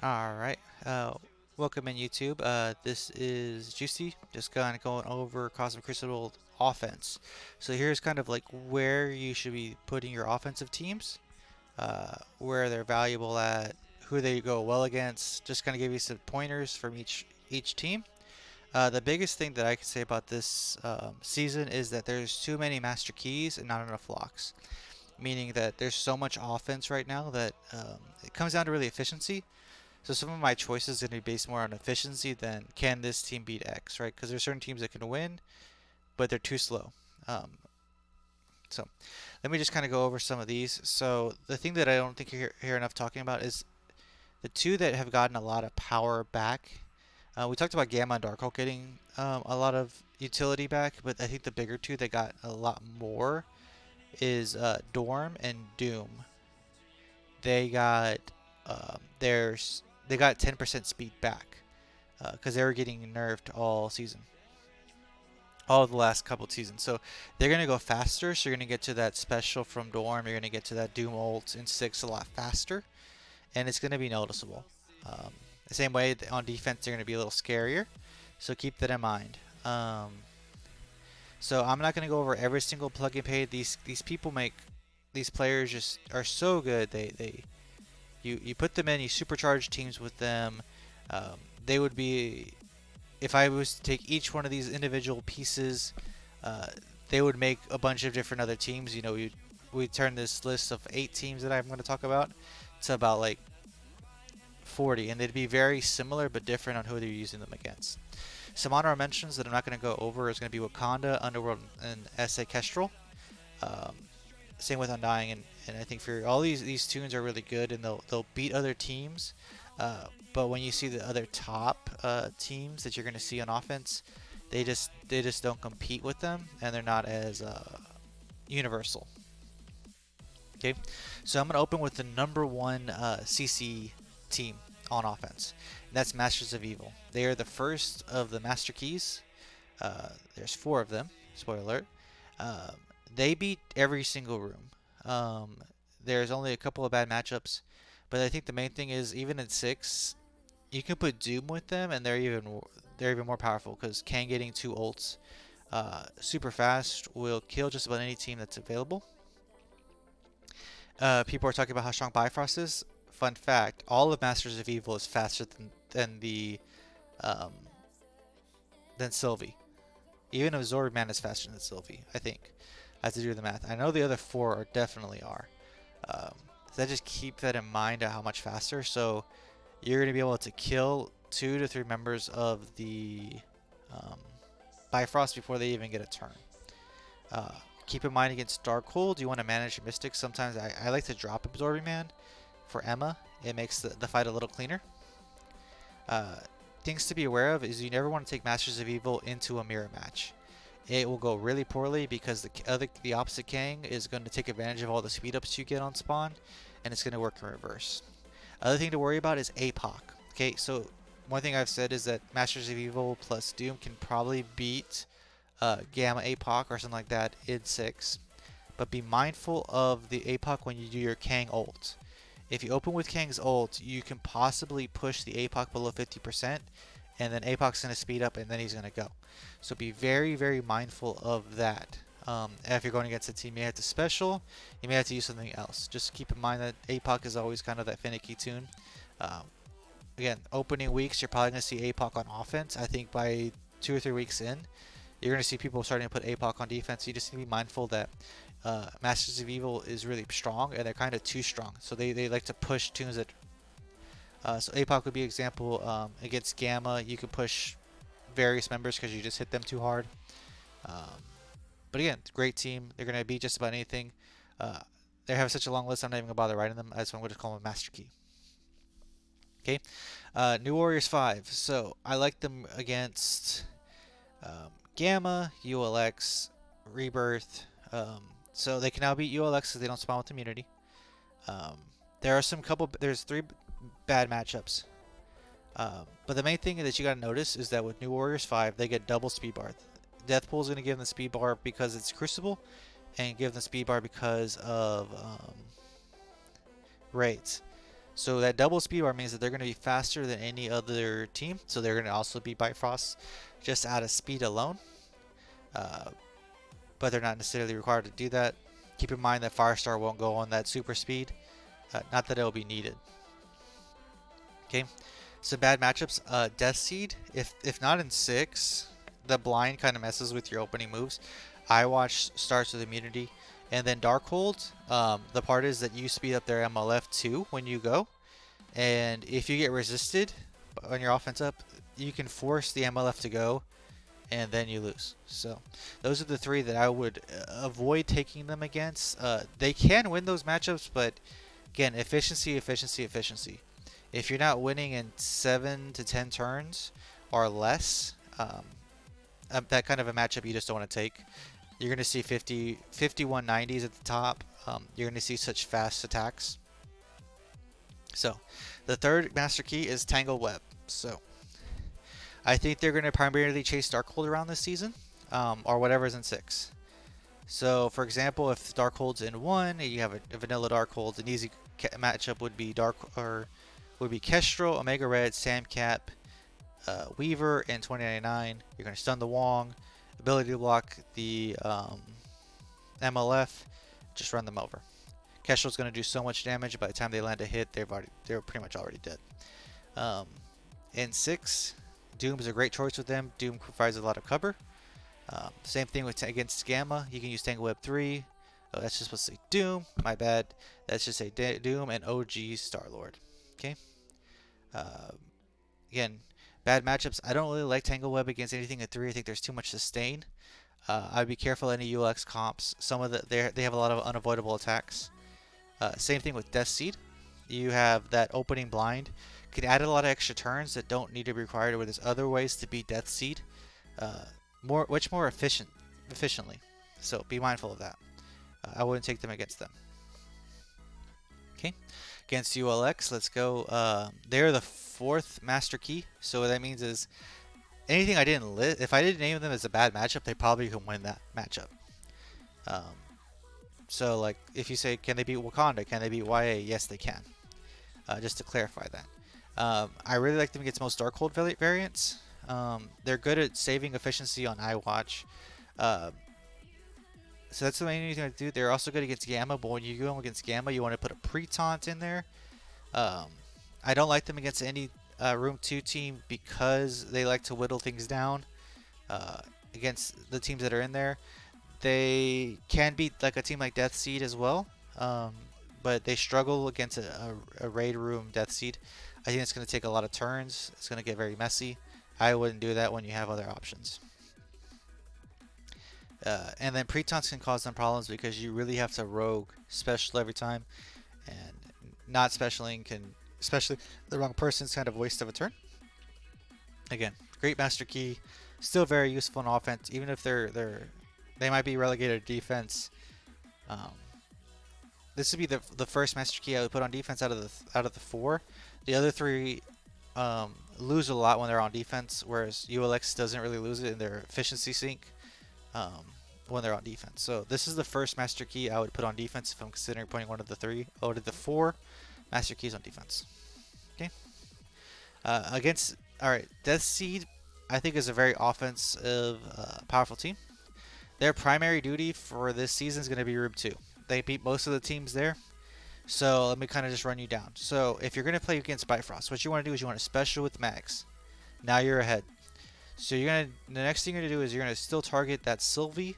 All right. Welcome in YouTube. This is Juicy. Just kind of going over Cosmic Crucible offense. So here's kind of like where you should be putting your offensive teams, where they're valuable at, who they go well against. Just kind of give you some pointers from each team. The biggest thing that I can say about this season is that there's too many master keys and not enough locks. Meaning that there's so much offense right now that it comes down to really efficiency. So some of my choices are going to be based more on efficiency than can this team beat X, right? Because there's certain teams that can win, but they're too slow. Um, so let me just kind of go over some of these. So the thing that I don't think you hear enough talking about is the two that have gotten a lot of power back. We talked about Gamma and Darkhold getting a lot of utility back, but I think the bigger two that got a lot more is Dorm and Doom. They got they got 10% speed back because they were getting nerfed all season, all of the last couple of seasons. So they're gonna go faster. So you're gonna get to that special from Dorm. You're gonna get to that Doom ult in 6 a lot faster, and it's gonna be noticeable. Um, the same way on defense, they're gonna be a little scarier. So keep that in mind. So I'm not gonna go over every single plug and pay. These people make these players just are so good. You put them in, you supercharge teams with them. They would be, if I was to take each one of these individual pieces, uh, they would make a bunch of different other teams. You know, we turn this list of 8 teams that I'm going to talk about to about like 40, and they'd be very similar but different on who they're using them against. Some honorable mentions that I'm not going to go over is going to be Wakanda, Underworld, and S.A. Kestrel. Um, Same with Undying, and I think for all these tunes are really good, and they'll beat other teams. But when you see the other top teams that you're going to see on offense, they just don't compete with them, and they're not as universal. Okay, so I'm going to open with the number one CC team on offense, and that's Masters of Evil. They are the first of the Master Keys. There's 4 of them. Spoiler alert. Um, they beat every single room. Um, there's only a couple of bad matchups, but I think the main thing is even in 6, you can put Doom with them, and they're even more powerful because Kang getting 2 ults super fast will kill just about any team that's available. People are talking about how strong Bifrost is. Fun fact: all of Masters of Evil is faster um, than Sylvie. Even Absorb Man is faster than Sylvie, I think. I have to do the math. I know the other 4 are definitely are. Um, so I just keep that in mind at how much faster. So you're going to be able to kill 2 to 3 members of the um, Bifrost before they even get a turn. Uh, Keep in mind against Darkhold, you want to manage your Mystics. Sometimes I like to drop Absorbing Man for Emma. It makes the fight a little cleaner. Uh, Things to be aware of is you never want to take Masters of Evil into a mirror match. It will go really poorly because the opposite Kang is going to take advantage of all the speed ups you get on spawn, and it's going to work in reverse. Other thing to worry about is APOC. Okay, so one thing I've said is that Masters of Evil plus Doom can probably beat Gamma APOC or something like that in 6, but be mindful of the APOC when you do your Kang ult. If you open with Kang's ult, you can possibly push the APOC below 50%, and then APOC's going to speed up, and then he's going to go. So be very, very mindful of that. If you're going against a team, you may have to special, you may have to use something else. Just keep in mind that APOC is always kind of that finicky tune. Um, Again, opening weeks, you're probably going to see APOC on offense. I think by 2 or 3 weeks in, you're going to see people starting to put APOC on defense. You just need to be mindful that Masters of Evil is really strong, and they're kind of too strong. So they like to push tunes that. So APOC would be an example. Against Gamma, you can push various members because you just hit them too hard. Um, but again, great team. They're going to beat just about anything. Uh, they have such a long list, I'm not even going to bother writing them. I'm going to call them Master Key. Okay. New Warriors 5. So I like them against Gamma, ULX, Rebirth. So they can now beat ULX because they don't spawn with immunity. Um, there's 3 bad matchups. But the main thing that you got to notice is that with New Warriors 5, they get double speed bar. Deathpool is going to give them the speed bar because it's Crucible, and give them the speed bar because of raids. So that double speed bar means that they're going to be faster than any other team. So they're going to also be Bifrost just out of speed alone. Uh, but they're not necessarily required to do that. Keep in mind that Firestar won't go on that super speed. Not that it'll be needed. Okay, so bad matchups. Death Seed, if not in 6, the blind kind of messes with your opening moves. I watch starts with immunity, and then Darkhold. The part is that you speed up their MLF too when you go, and if you get resisted on your offense up, you can force the MLF to go, and then you lose. So those are the 3 that I would avoid taking them against. They can win those matchups, but again, efficiency, efficiency, efficiency. If you're not winning in 7 to 10 turns or less, that kind of a matchup you just don't want to take. You're going to see 5190s at the top. You're going to see such fast attacks. So the third master key is Tangle Web. So I think they're going to primarily chase Darkhold around this season, or whatever's in 6. So for example, if Darkhold's in 1, you have a vanilla Darkhold, an easy matchup would be Kestrel, Omega Red, Samcap, Weaver, and 2099. You're going to stun the Wong, ability to block the MLF, just run them over. Kestrel's going to do so much damage. By the time they land a hit, they're pretty much already dead. In 6, Doom is a great choice with them. Doom provides a lot of cover. Same thing against Gamma. You can use Tangle Web 3. Oh, that's just supposed to say Doom. My bad. That's just say Doom and OG Star-Lord. Okay. Again, bad matchups. I don't really like Tangle Web against anything at 3. I think there's too much sustain. I'd be careful any ULX comps. Some of they have a lot of unavoidable attacks. Same thing with Death Seed. You have that opening blind. Can add a lot of extra turns that don't need to be required, where there's other ways to beat Death Seed. Much more efficiently. So be mindful of that. I wouldn't take them against them. Okay, against ULX, let's go. They're the 4th master key. So what that means is anything I didn't list, if I didn't name them as a bad matchup, they probably can win that matchup. So like if you say, can they beat Wakanda? Can they beat YA? Yes, they can. Just to clarify that. I really like them against most Darkhold variants. They're good at saving efficiency on iWatch. So that's the main thing to do. They're also good against Gamma, but when you go against Gamma, you want to put a pre-taunt in there. I don't like them against any Room 2 team because they like to whittle things down against the teams that are in there. They can beat like a team like Death Seed as well, but they struggle against a Raid Room Death Seed. I think it's going to take a lot of turns. It's going to get very messy. I wouldn't do that when you have other options. And then pre-taunts can cause them problems because you really have to rogue special every time, and not specialing can, especially the wrong person's kind of waste of a turn. Again, great master key, still very useful in offense, even if they might be relegated to defense. This would be the first master key I would put on defense out of the 4. The other 3 lose a lot when they're on defense, whereas ULX doesn't really lose it in their efficiency sync when they're on defense. So this is the first master key I would put on defense if I'm considering putting one of the 4 master keys on defense. Okay. Alright, Death Seed I think is a very offensive, powerful team. Their primary duty for this season is going to be Room 2. They beat most of the teams there. So let me kind of just run you down. So if you're going to play against Bifrost, what you want to do is you want to special with Mags. Now you're ahead. So the next thing you're going to do is you're going to still target that Sylvie,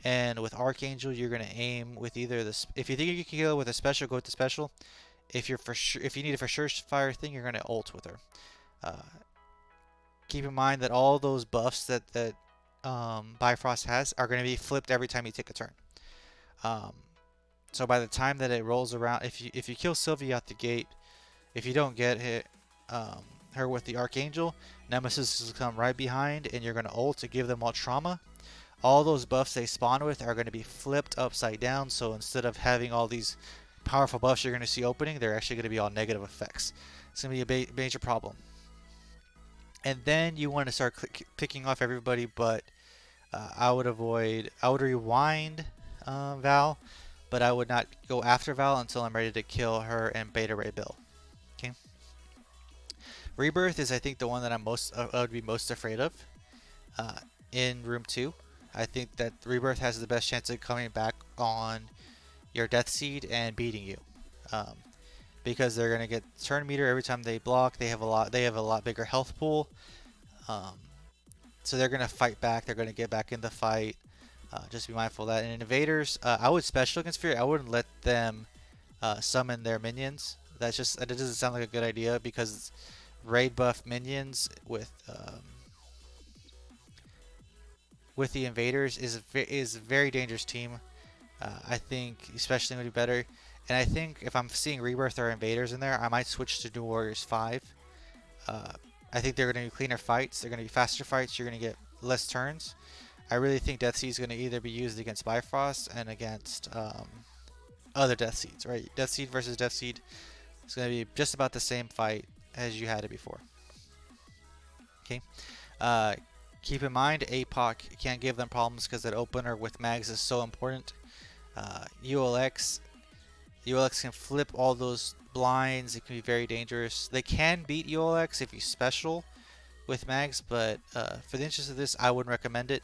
and with Archangel you're going to aim with either this. If you think you can kill with a special, go with the special. If you need a for sure fire thing, you're going to ult with her. Keep in mind that all those buffs that Bifrost has are going to be flipped every time you take a turn. So by the time that it rolls around, if you kill Sylvie out the gate, if you don't get hit her with the Archangel, Nemesis will come right behind, and you're going to ult to give them all trauma. All those buffs they spawn with are going to be flipped upside down, so instead of having all these powerful buffs you're going to see opening, they're actually going to be all negative effects. It's going to be a major problem. And then you want to start picking off everybody, but I would rewind Val, but I would not go after Val until I'm ready to kill her and Beta Ray Bill. Okay. Rebirth is, I think, the one that I would be most afraid of uh, in room 2. I think that Rebirth has the best chance of coming back on your Death Seed and beating you. Um, because they're gonna get turn meter every time they block. They have a lot. They have a lot bigger health pool. Um, so they're gonna fight back. They're gonna get back in the fight. Just be mindful of that. And invaders, I would special against Fury. I wouldn't let them summon their minions. That doesn't sound like a good idea because raid buff minions with the invaders is a very dangerous team. I think especially would be better. And I think if I'm seeing Rebirth or Invaders in there, I might switch to New Warriors 5. Uh, I think they're going to be cleaner fights. They're going to be faster fights. You're going to get less turns. I really think Death Seed is going to either be used against Bifrost and against other Death Seeds, right? Death Seed versus Death Seed is going to be just about the same fight as you had it before. Okay. Uh, keep in mind, APOC can't give them problems because that opener with mags is so important. ULX can flip all those blinds. It can be very dangerous. They can beat ULX if you special with mags, but for the interest of this, I wouldn't recommend it.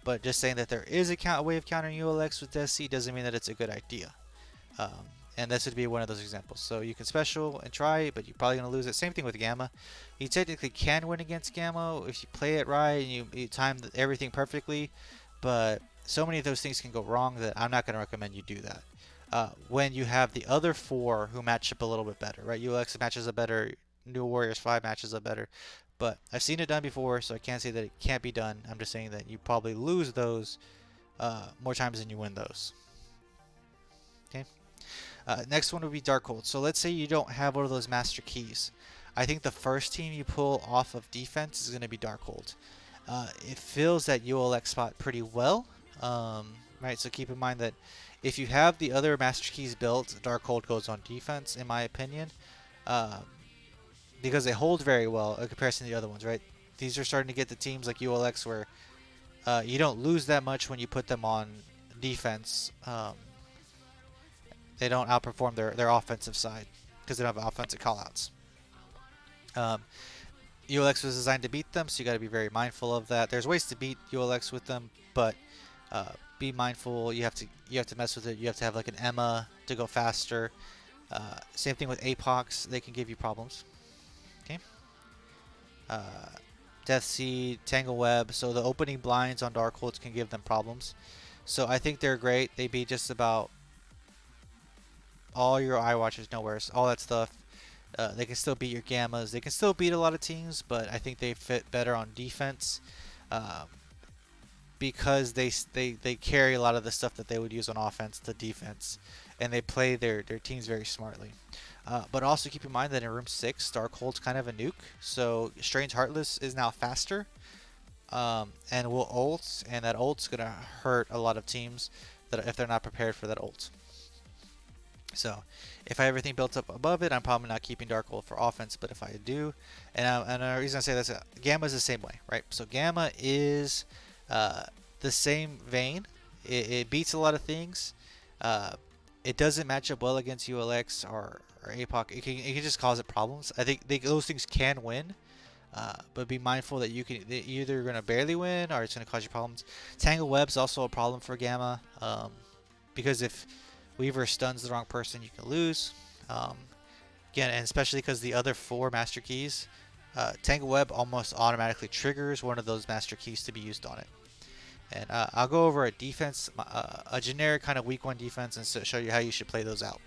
But just saying that there is a way of countering ULX with Death Seed doesn't mean that it's a good idea. And this would be one of those examples. So you can special and try, but you're probably going to lose it. Same thing with Gamma. You technically can win against Gamma if you play it right and you time everything perfectly, but so many of those things can go wrong that I'm not going to recommend you do that. When you have the other 4 who match up a little bit better, right? ULX matches up better, New Warriors 5 matches up better, but I've seen it done before, so I can't say that it can't be done. I'm just saying that you probably lose those more times than you win those. Okay. Next one would be Darkhold. So let's say you don't have one of those master keys. I think the first team you pull off of defense is going to be Darkhold. It fills that ULX spot pretty well, right? So keep in mind that if you have the other master keys built, Darkhold goes on defense, in my opinion, because they hold very well in comparison to the other ones, right? These are starting to get the teams like ULX where you don't lose that much when you put them on defense. They don't outperform their offensive side because they don't have offensive callouts. ULX was designed to beat them, so you got to be very mindful of that. There's ways to beat ULX with them, but be mindful. You have to mess with it. You have to have like an Emma to go faster. Same thing with APOCs. They can give you problems. Okay. Death Seed, Tangle Web. So the opening blinds on Darkholds can give them problems. So I think they're great. They beat just about all your Eye Watchers, Nowheres, all that stuff. They can still beat your Gammas. They can still beat a lot of teams, but I think they fit better on defense because they carry a lot of the stuff that they would use on offense to defense, and they play their teams very smartly. But also keep in mind that in Room 6, Darkhold's kind of a nuke, so Strange Heartless is now faster and will ult, and that ult's going to hurt a lot of teams that if they're not prepared for that ult. So, if I have everything built up above it, I'm probably not keeping Darkhold for offense, but if I do, and the reason I say this, Gamma is the same way, right? So Gamma is the same vein. It beats a lot of things. It doesn't match up well against ULX or APOC. It can just cause it problems. I think those things can win, but be mindful that you're either going to barely win or it's going to cause you problems. Tangle Web's also a problem for Gamma, because if Weaver stuns the wrong person, you can lose. Again, and especially because the other 4 master keys, Tangle Web almost automatically triggers one of those master keys to be used on it. And I'll go over a defense, a generic kind of week 1 defense, and show you how you should play those out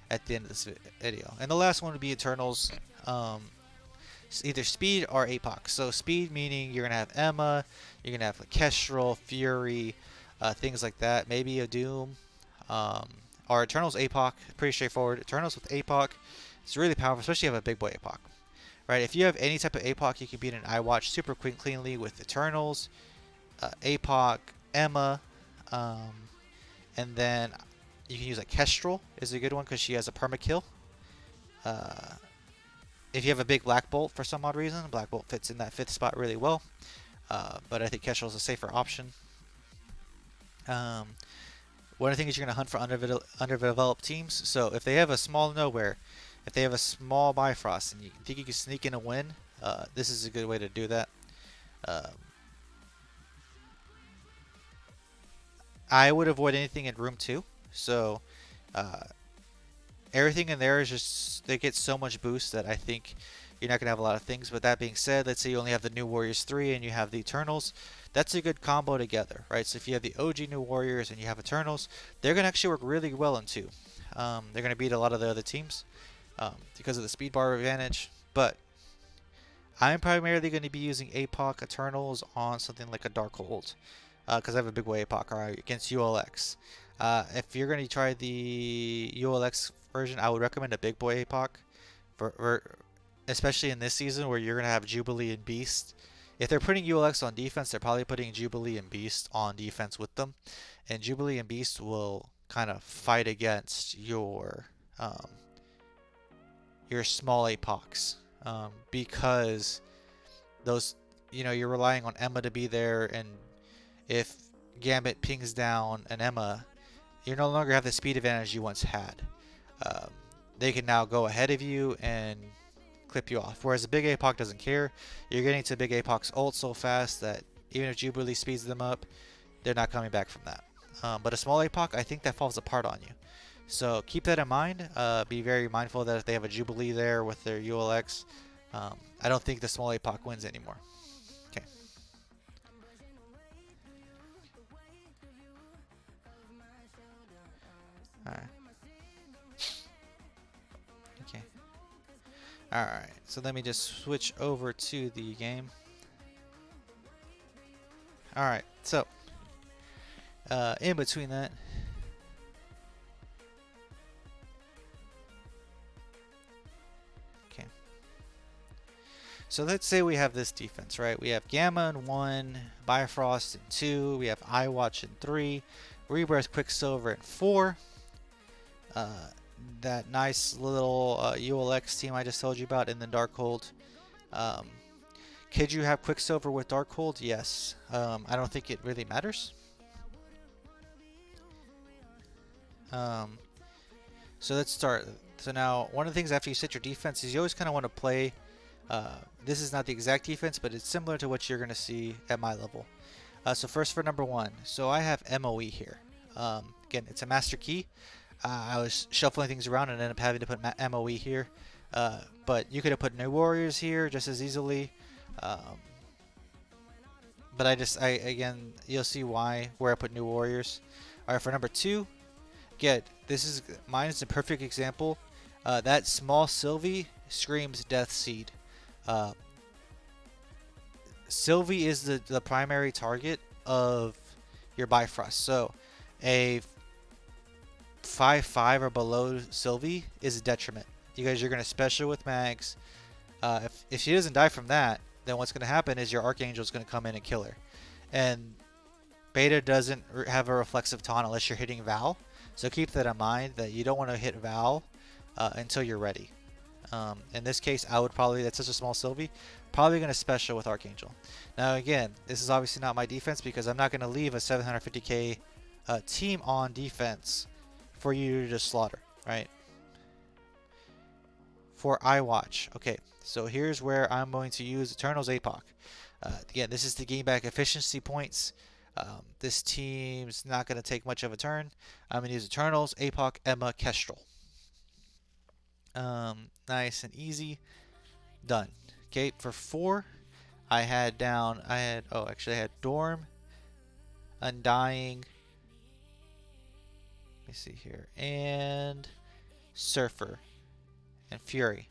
at the end of this video. And the last one would be Eternals, either speed or APOC. So speed meaning you're gonna have Emma, you're gonna have like Kestrel, Fury, things like that. Maybe a Doom. Or Eternals APOC, pretty straightforward. Eternals with APOC, it's really powerful, especially if you have a big boy APOC. Right, if you have any type of APOC, you can beat an iWatch super cleanly with Eternals, APOC, Emma, and then you can use like Kestrel is a good one because she has a permakill. If you have a big Black Bolt for some odd reason, Black Bolt fits in that 5th spot really well, but I think Kestrel is a safer option. One of the things is you're going to hunt for underdeveloped teams. So if they have a small nowhere If they have a small Bifrost and you think you can sneak in a win, this is a good way to do that. Um, I would avoid anything in room 2. So uh, everything in there is just, they get so much boost that I think you're not going to have a lot of things. But that being said, let's say you only have the New Warriors 3 and you have the Eternals. That's a good combo together, right? So if you have the OG New Warriors and you have Eternals, they're going to actually work really well in 2. They're going to beat a lot of the other teams because of the speed bar advantage. But I'm primarily going to be using APOC Eternals on something like a Darkhold because I have a big way APOC against ULX. If you're going to try the ULX version, I would recommend a big boy APOC, especially in this season where you're going to have Jubilee and Beast. If they're putting ULX on defense, they're probably putting Jubilee and Beast on defense with them. And Jubilee and Beast will kind of fight against your small APOCs because those, you're relying on Emma to be there, and if Gambit pings down an Emma, you no longer have the speed advantage you once had. They can now go ahead of you and clip you off. Whereas a big APOC doesn't care. You're getting to big APOC's ult so fast that even if Jubilee speeds them up, they're not coming back from that. But a small APOC, I think that falls apart on you. So keep that in mind. Be very mindful that if they have a Jubilee there with their ULX, I don't think the small APOC wins anymore. Okay. Alright. Okay. Alright, so let me just switch over to the game. Alright, so in between that, okay. So let's say we have this defense, right? We have Gamma in 1, Bifrost in 2, we have iWatch in 3, Rebirth Quicksilver in 4. That nice little ULX team I just told you about, and then Darkhold. Could you have Quicksilver with Darkhold? Yes. I don't think it really matters. So let's start. So now, one of the things after you set your defense is you always kind of want to play. This is not the exact defense, but it's similar to what you're going to see at my level. So first for number 1. So I have MOE here. Again, it's a master key. I was shuffling things around and ended up having to put MOE here. But you could have put New Warriors here just as easily. But again, you'll see where I put New Warriors. Alright, for number 2, mine is a perfect example. That small Sylvie screams Death Seed. Sylvie is the primary target of your Bifrost. So a 5/5 or below Sylvie is a detriment. You're going to special with mags. If she doesn't die from that, then what's going to happen is your Archangel is going to come in and kill her. And Beta doesn't have a reflexive taunt unless you're hitting Val. So keep that in mind, that you don't want to hit Val until you're ready. In this case, I would probably, that's such a small Sylvie, probably going to special with Archangel. Now again, this is obviously not my defense because I'm not going to leave a 750k team on defense for you to just slaughter, right? For iWatch, okay, so here's where I'm going to use Eternals APOC. Again, this is to gain back efficiency points. This team's not going to take much of a turn. I'm going to use Eternals, APOC, Emma, Kestrel. Nice and easy. Done. Okay, for 4, I had Dorm, Undying, let me see here, and Surfer and Fury.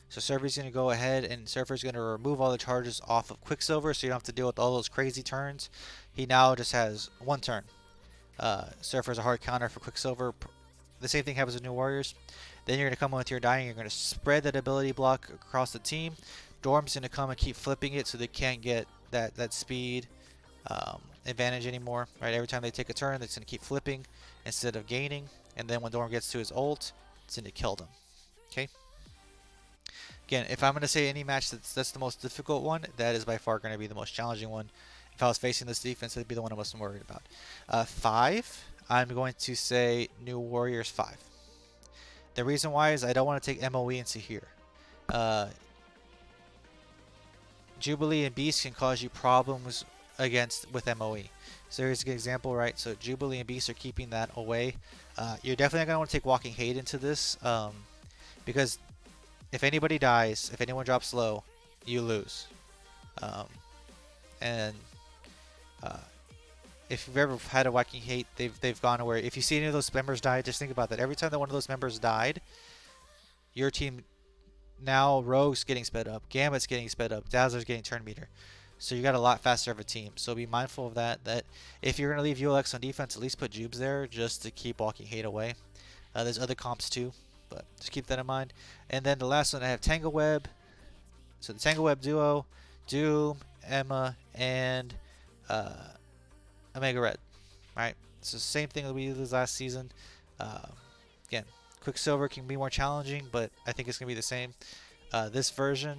So Surfer's going to go ahead and Surfer's going to remove all the charges off of Quicksilver, so you don't have to deal with all those crazy turns. He now just has 1 turn. Surfer's a hard counter for Quicksilver. The same thing happens with New Warriors. Then you're going to come in with your Dying. You're going to spread that ability block across the team. Dorm's going to come and keep flipping it so they can't get that speed advantage anymore. Right? Every time they take a turn, it's going to keep flipping instead of gaining. And then when Dorm gets to his ult, it's going to kill them. Okay? Again, if I'm going to say any match that's the most difficult one, that is by far going to be the most challenging one. If I was facing this defense, that'd be the one I'm most worried about. 5, I'm going to say New Warriors 5. The reason why is I don't want to take MOE into here. Jubilee and Beast can cause you problems with MOE. So here's an example, right? So Jubilee and Beast are keeping that away. You're definitely going to want to take Walking Hate into this, because if anybody dies, if anyone drops low, you lose. And if you've ever had a Walking Hate, they've gone where if you see any of those members die, just think about that. Every time that one of those members died, your team, now Rogue's getting sped up, Gambit's getting sped up, Dazzler's getting turn meter. So you got a lot faster of a team. So be mindful of that. That if you're going to leave ULX on defense, at least put Jubes there just to keep Walking Hate away. There's other comps too, but just keep that in mind. And then the last one, I have Tangle Web. So the Tangle Web duo, Doom, Emma, and Omega Red. Right? It's the same thing that we did last season. Again, Quicksilver can be more challenging, but I think it's going to be the same. This version,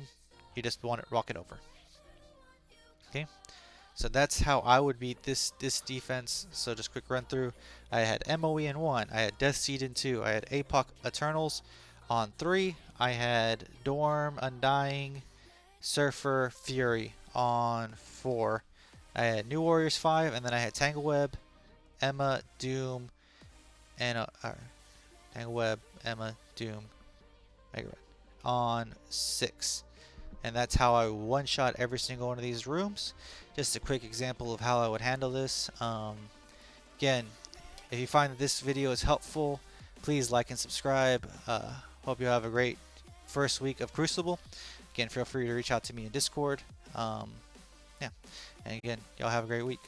you just want it rocket over. Okay, so that's how I would beat this defense. So just quick run through. I had MOE in 1, I had Death Seed in 2, I had APOC Eternals on 3, I had Dorm, Undying, Surfer, Fury on 4, I had New Warriors 5, and then I had Tangle Web, Emma, Doom, and Tangle Web, Emma, Doom, Mega Red on 6. And that's how I one-shot every single one of these rooms. Just a quick example of how I would handle this. Again, if you find that this video is helpful, please like and subscribe. Hope you have a great first week of Crucible. Again, feel free to reach out to me in Discord. Yeah, and again, y'all have a great week.